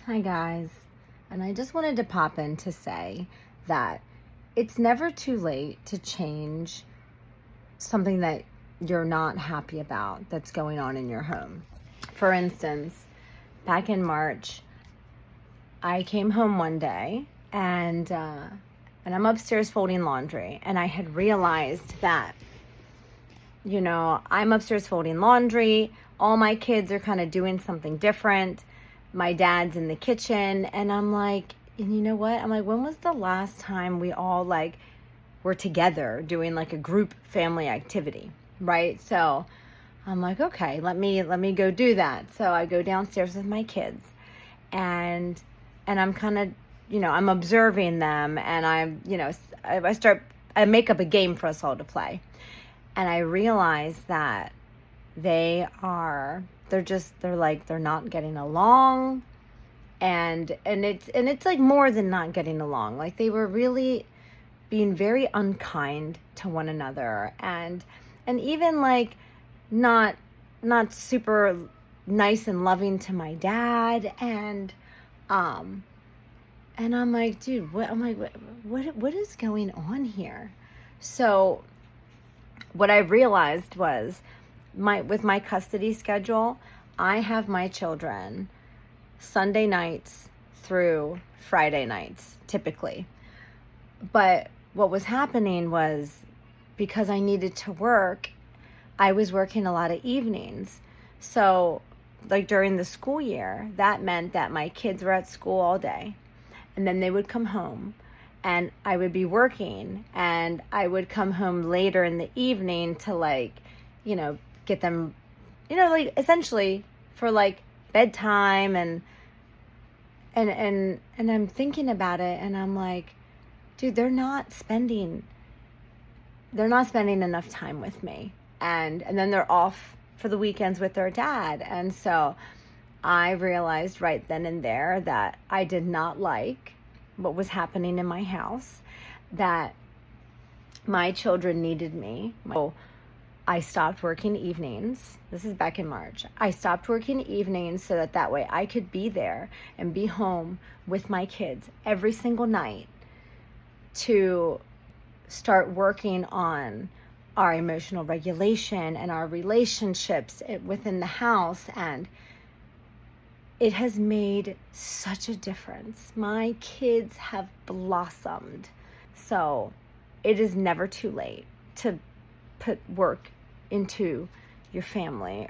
Hi guys, and I just wanted to pop in to say that it's never too late to change something that you're not happy about that's going on in your home. For instance, back in March, I came home one day and I'm upstairs folding laundry, and I had realized that I'm upstairs folding laundry. All my kids are kind of doing something different. My dad's in the kitchen, and I'm like, and you know what? I'm like, when was the last time we all were together doing like a group family activity, right? So I'm like, okay, let me go do that. So I go downstairs with my kids, and I'm kind of, I'm observing them, and I make up a game for us all to play. And I realize that they're not getting along. And it's like more than not getting along. Like, they were really being very unkind to one another, and even like not super nice and loving to my dad. And I'm like, dude, what is going on here? So what I realized was, with my custody schedule, I have my children Sunday nights through Friday nights, typically. But what was happening was, because I needed to work, I was working a lot of evenings. So, like, during the school year, that meant that my kids were at school all day, and then they would come home, and I would be working, and I would come home later in the evening to get them, essentially for bedtime. And I'm thinking about it, and I'm like, dude, they're not spending enough time with me. And then they're off for the weekends with their dad. And so I realized right then and there that I did not like what was happening in my house, that my children needed me. So I stopped working evenings. This is back in March. I stopped working evenings so that way I could be there and be home with my kids every single night, to start working on our emotional regulation and our relationships within the house. And it has made such a difference. My kids have blossomed. So it is never too late to put work into your family.